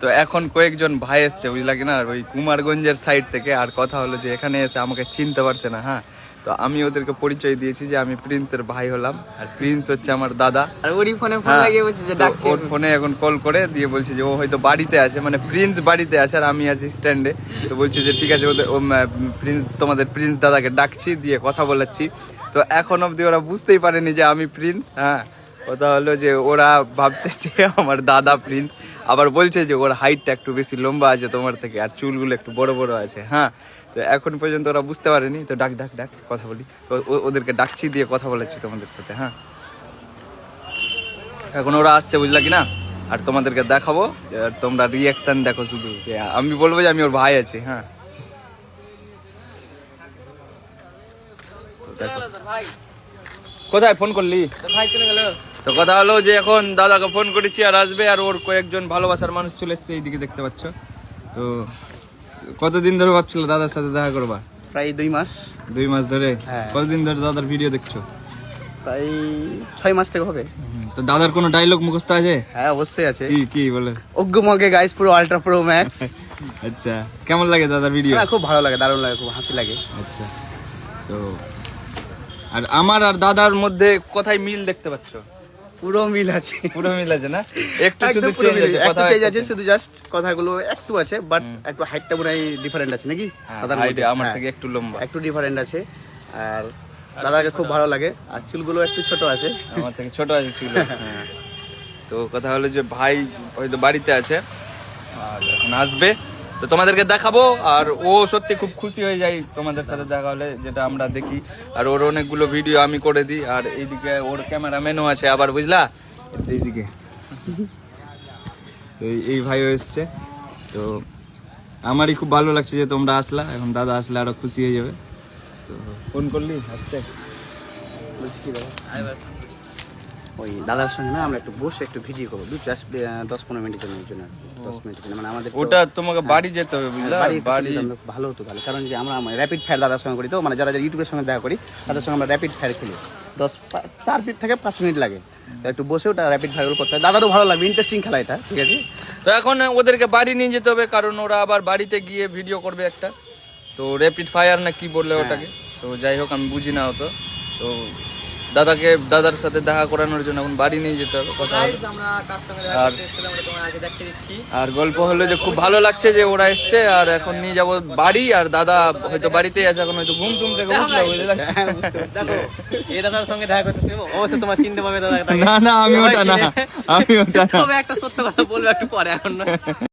তো এখন কয়েকজন ভাই এসছে বুঝলা কিনা, ওই কুমারগঞ্জের সাইড থেকে। আর কথা হলো যে এখানে এসে আমাকে চিনতে পারছে না। হ্যাঁ, তো আমি ওদেরকে পরিচয় দিয়েছি যে আমি প্রিন্সের ভাই হলাম, আর প্রিন্স হচ্ছে আমার দাদা। আর ওরই ফোনে ফোন লাগিয়ে বলছে যে ডাকছে, ওর ফোনে এখন কল করে দিয়ে বলছে যে ও হয়তো বাড়িতে আছে, মানে প্রিন্স বাড়িতে আছে আর আমি আছি স্ট্যান্ডে। তো বলছে যে ঠিক আছে, ওদের প্রিন্স, তোমাদের প্রিন্স দাদাকে ডাকছি, দিয়ে কথা বলাচ্ছি। তো এখন অবধি ওরা বুঝতেই পারেনি যে আমি প্রিন্স। হ্যাঁ, কথা হলো যে ওরা ভাবছে যে আমার দাদা প্রিন্স, আবার বলছে যে ওর হাইটটা একটু বেশি লম্বা আছে তোমার থেকে, আর চুলগুলো একটু বড় বড় আছে। হ্যাঁ, তো এখন পর্যন্ত ওরা বুঝতে পারেনি। তো ডাক ডাক ডাক কথা বলি, তো ওদেরকে ডাকছি, দিয়ে কথা বলাচ্ছি তোমাদের সাথে। হ্যাঁ, এখন ওরা আসছে বুঝলা কি না, আর তোমাদেরকে দেখাবো, আর তোমরা রিয়াকশন দেখো শুধু, যে আমি বলবো যে আমি ওর ভাই আছি। হ্যাঁ, তো দেখো কোথায় ফোন করলি, ভাই চলে গেল। তো কথা হলো যে এখন দাদাকে ফোন করেছি আর আসবে, আর ওর কয়েকজন ভালোবাসার মানুষ চলে এসছে এইদিকে দেখতে পাচ্ছ। তো কতদিন ধরে ভাবছিল দাদার সাথে দেখা করবা? প্রায় 2 মাস। 2 মাস ধরে? হ্যাঁ। কতদিন ধরে দাদার ভিডিও দেখছো? প্রায় 6 মাস থেকে হবে। তো দাদার কোনো ডায়লগ মুখস্থ আছে? হ্যাঁ, অবশ্যই আছে। কি কি বলে? অগ্গমগে গাইস পুরো আল্ট্রা প্রো ম্যাক্স। আচ্ছা, কেমন লাগে দাদার ভিডিও? খুব ভালো লাগে, দারুণ লাগে, খুব হাসি লাগে। আচ্ছা, তো আর আমার আর দাদার মধ্যে কোথায় মিল দেখতে পাচ্ছ? পুরো মিল আছে, পুরো মিল আছে না? একটু শুধু একদম পুরো চেঞ্জ মিল আছে, আছে, কথা একটু চেঞ্জ আছে, শুধু জাস্ট কথাগুলো একটু আছে, বাট একটু হাইটটা পুরাই ডিফারেন্ট আছে নাকি দাদার হাইট মধ্যে? আমার হ্যাঁ, থেকে একটু লম্বা, একটু ডিফারেন্ট আছে। আর দাদাকে খুব ভালো লাগে, আর চুলগুলো একটু ছোট আছে। আমার থেকে ছোট আছে চুল। হ্যাঁ, তো কথা হলো যে ভাই হয়তো বাড়িতে আছে আর এখন আসবে, তো তোমাদেরকে দেখাবো। আর ও সত্যি খুব খুশি হয়ে যায় তোমাদের সাথে দেখা হলে, যেটা আমরা দেখি। আর ওর অনেকগুলো ভিডিও আমি করে দিই, আর এইদিকে ওর ক্যামেরাম্যানও আছে আবার, বুঝলা, এইদিকে। তো এই ভাইও এসছে, তো আমারই খুব ভালো লাগছে যে তোমরা আসলা। এখন দাদা আসলে আরো খুশি হয়ে যাবে। তো ফোন করলি আসছে? বলছি কি দাদা, ওই দাদার সঙ্গে না আমরা একটু বসে একটু ভিডিও করবো, 10-15 মিনিটের জন্য, 10 মিনিটের জন্য। মানে আমাদের ওটা তোমাকে বাড়ি যেতে হবে, বুঝলা, বাড়ি ভালো হতো তাহলে, কারণ যে আমরা র্যাপিড ফায়ার দাদার সঙ্গে করি, তো মানে যারা ইউটিউবের সঙ্গে দেখা করি তাদের সঙ্গে আমরা র্যাপিড ফায়ার খেলি। 4 মিনিট থেকে 5 মিনিট লাগে, তো একটু বসে ওটা র্যাপিড ফায়ার করতে হয়। দাদারও ভালো লাগবে, ইন্টারেস্টিং খেলা এটা, ঠিক আছে? তো এখন ওদেরকে বাড়ি নিয়ে যেতে হবে, কারণ ওরা আবার বাড়িতে গিয়ে ভিডিও করবে একটা, তো র্যাপিড ফায়ার না কি বললে ওটাকে। তো যাই হোক, আমি বুঝি না হতো। তো দাদার সাথে দেখা করানোর জন্য এখন বাড়ি নিয়ে যেতে হবে, কথা হলো। আর গল্প হলো যে খুব ভালো লাগছে যে ওরা এসছে, আর এখন নিয়ে যাবো বাড়ি। আর দাদা হয়তো বাড়িতেই আছে, এখন হয়তো ঘুম টুম থেকে উঠলো, বুঝলে। দেখো, এই দাদার সঙ্গে দেখা করতে অবশ্যই তোমার চিনতে পারবে দাদা। না না, আমি ওটা না, আমি ওটা না। তবে একটা সত্য কথা বলবো একটু পরে, এখন না।